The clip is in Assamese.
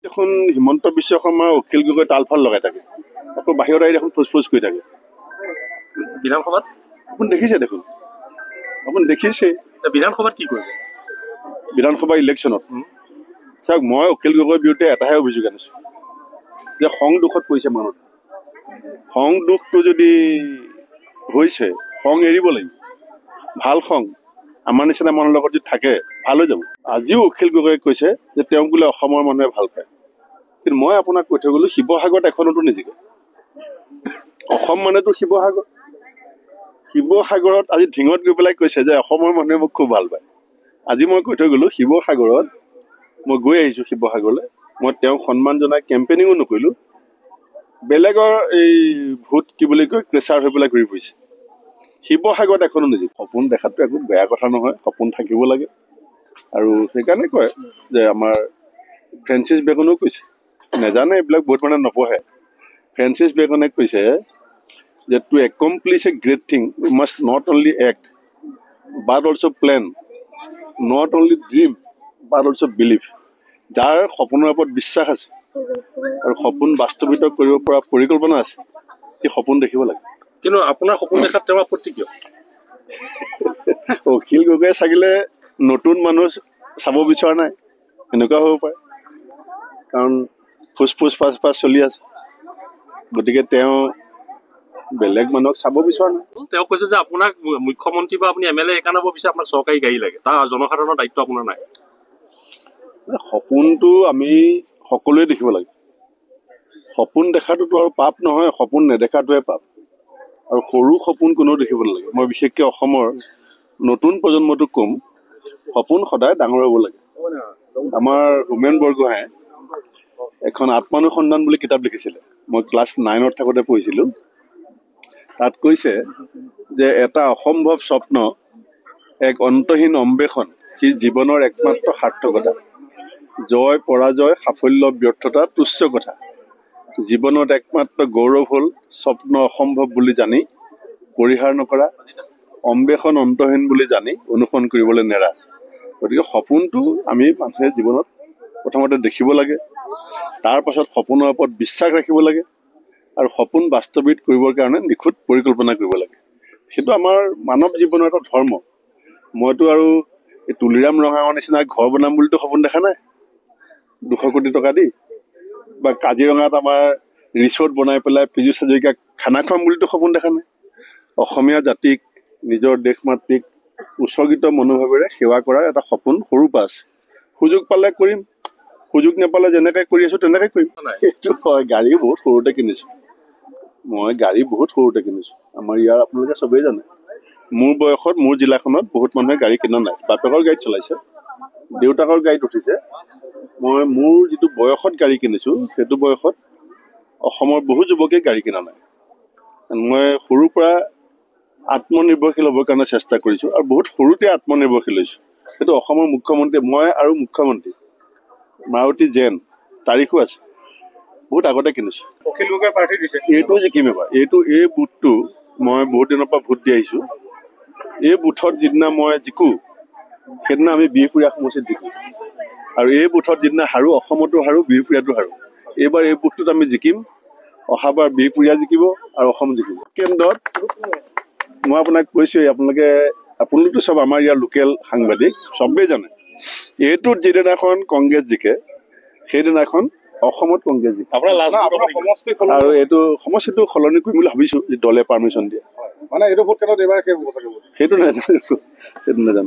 এখন হিমন্ত বিশ্ব শৰ্মা অখিল গগৈ তালফাল লগাই থাকে, আকৌ বাহিৰত আহি দেখোন ফুচফুচ কৰি থাকে বিধানসভাত। আপুনি দেখিছে দেখোন, আপুনি দেখিছে বিধানসভাত কি কৰিব? বিধানসভা ইলেকশ্যনত চাওক, মই অখিল গগৈৰ বিৰুদ্ধে এটাহে অভিযোগ আনিছো যে খং দুখত পৰিছে মানুহ। খং দুখটো যদি হৈছে, খং এৰিব লাগিব। ভাল খং আমাৰ নিচিনা মানুহৰ লগত যদি থাকে ভাল হৈ যাব। আজিও অখিল গগৈয়ে কৈছে যে তেওঁক বোলে অসমৰ মানুহে ভাল পায়, কিন্তু মই আপোনাক কৈ থৈ গলো শিৱসাগৰত এখনতো নিজিকে। অসম মানেতো শিৱসাগৰ। শিৱসাগৰত আজি ঢিঙত গৈ পেলাই কৈছে যে অসমৰ মানুহে মোক খুব ভাল পায়। আজি মই কৈ থৈ গলো শিৱসাগৰত মই গৈ আহিছো শিৱসাগৰলৈ, মই তেওঁক সন্মান জনাই কেম্পেইনিঙো নকৰিলো। বেলেগৰ এই ভোট কি বুলি কয় প্ৰেচাৰ হৈ পেলাই ঘূৰি ফুৰিছে। শিৱসাগৰত এখনো নিজিকে। সপোন দেখাটো একো বেয়া কথা নহয়, সপোন থাকিব লাগে। আৰু সেইকাৰণে কয় যে আমাৰ ফ্ৰেন্সিছ বেকনেও কৈছে, নেজানে এইবিলাক বহুত মানে নপঢ়ে। ফ্ৰেন্সিছ বেকনে কৈছে যে to accomplish a great thing we must not only act but also' plan, not only dream but also' believe. যাৰ সপোনৰ ওপৰত বিশ্বাস আছে আৰু সপোন বাস্তৱিত কৰিব পৰা পৰিকল্পনা আছে, সেই সপোন দেখিব লাগে। কিন্তু আপোনাৰ সপোন দেখাত তেওঁৰ আপত্তি কিয়? অখিল গগৈয়ে চাগিলে নতুন মানুহ চাব বিচৰা নাই, এনেকুৱা হ'ব পাৰে। কাৰণ ফুচফুচ ফাচ চলি আছে, গতিকে তেওঁ বেলেগ মানুহক চাব বিচৰা নাই। তেওঁ কৈছে যে আপোনাক মুখ্যমন্ত্ৰী বা আপুনি MLA সেইকাৰণে হ'ব বিচাৰে, আপোনাক চৰকাৰী গাড়ী লাগে, তাৰ জনসাধাৰণৰ দায়িত্ব আপোনাৰ নাই। সপোনটো আমি সকলোৱে দেখিব লাগে। সপোন দেখাটোতো আৰু পাপ নহয়, সপোন নেদেখাটোৱে পাপ। আৰু সৰু সপোন কোনেও দেখিব নালাগে। মই বিশেষকৈ অসমৰ নতুন প্ৰজন্মটোক ক'ম, সপোন সদায় ডাঙৰ হ'ব লাগে। আমাৰ হোমেন বৰগোহাঁয়ে এখন আত্মানুসন্ধান বুলি কিতাপ লিখিছিলে, মই ক্লাছ 9ত থাকোঁতে পঢ়িছিলোঁ। তাত কৈছে যে এটা অসম্ভৱ স্বপ্ন, এক অন্তহীন অম্বেষণ, সি জীৱনৰ একমাত্ৰ সাৰ্থকতা। জয় পৰাজয় সাফল্য ব্যৰ্থতা তুচ্ছ কথা। জীৱনত একমাত্ৰ গৌৰৱ হ'ল স্বপ্ন অসম্ভৱ বুলি জানি পৰিহাৰ নকৰা, অম্বেষণ অন্তহীন বুলি জানি অনুসৰণ কৰিবলৈ নেৰা। গতিকে সপোনটো আমি মানুহে জীৱনত প্ৰথমতে দেখিব লাগে, তাৰ পাছত সপোনৰ ওপৰত বিশ্বাস ৰাখিব লাগে, আৰু সপোন বাস্তৱিত কৰিবৰ কাৰণে নিখুঁত পৰিকল্পনা কৰিব লাগে। সেইটো আমাৰ মানৱ জীৱনৰ এটা ধৰ্ম। মইতো আৰু এই তুলিৰাম ৰঙাৰ নিচিনা ঘৰ বনাম বুলিতো সপোন দেখা নাই 200 কোটি টকা দি, বা কাজিৰঙাত আমাৰ ৰিচৰ্ট বনাই পেলাই পীযুষ হাজৰিকাক খানা খুৱাম বুলিতো সপোন দেখা নাই। অসমীয়া জাতিক, নিজৰ দেশ মাতৃক উৎসৰ্গিত মনোভাৱেৰে সেৱা কৰাৰ এটা সপোন সৰুৰ পৰা আছে। সুযোগ পালে কৰিম, সুযোগ নাপালে যেনেকৈ কৰি আছো তেনেকৈ কৰিম। সেইটো হয়, গাড়ী বহুত সৰুতে কিনিছো মই, গাড়ী বহুত সৰুতে কিনিছো। আমাৰ ইয়াৰ আপোনালোকে চবেই জানে, মোৰ বয়সত মোৰ জিলাখনত বহুত মানুহে গাড়ী কিনা নাই। বাপেকৰ গাড়ীত চলাইছে, দেউতাকৰ গাড়ীত উঠিছে। মই মোৰ যিটো বয়সত গাড়ী কিনিছো, সেইটো বয়সত অসমৰ বহু যুৱকে গাড়ী কিনা নাই। মই সৰুৰ পৰা আত্মনিৰ্ভৰশীল হ'বৰ কাৰণে চেষ্টা কৰিছো, আৰু বহুত সৰুতে আত্মনিৰ্ভৰশীল হৈছো। সেইটো অসমৰ মুখ্যমন্ত্ৰী, মই আৰু মুখ্যমন্ত্ৰী মাৰুতি জেন, তাৰিখো আছে, বহুত আগতে কিনিছো। অখিল গগৈ প্ৰাৰ্থী দিছে, এইটো জিকিম এবাৰ। এই বুথটো মই বহুত দিনৰ পৰা ভোট দি আহিছো। এই বুথত যিদিনা মই জিকো, সেইদিনা আমি বিহপুৰীয়া সমষ্টিত জিকো। আৰু এই বুথত যিদিনা হাৰো, অসমতো হাৰো, বিহপুৰীয়াতো হাৰো। এইবাৰ এই বুথটোত আমি জিকিম, অহাবাৰ বিহপুৰীয়া জিকিব আৰু অসম জিকিব। কেন্দ্ৰত মই আপোনাক কৈছো, আপোনালোকতো চব আমাৰ ইয়াৰ লোকেল সাংবাদিক, চবেই জানে, এইটোত যিদিনাখন কংগ্ৰেছ জিকে সেইদিনাখন অসমত কংগ্ৰেছ জিকে। আৰু এইটো সমষ্টিটো সলনি কৰিম বুলি ভাবিছো, দলে পাৰ্মিশ্যন দিয়ে। মানে এইটো ভোট কেন্দ্ৰত এইবাৰ শেষ হ'ব চাগে, সেইটো নাজানো।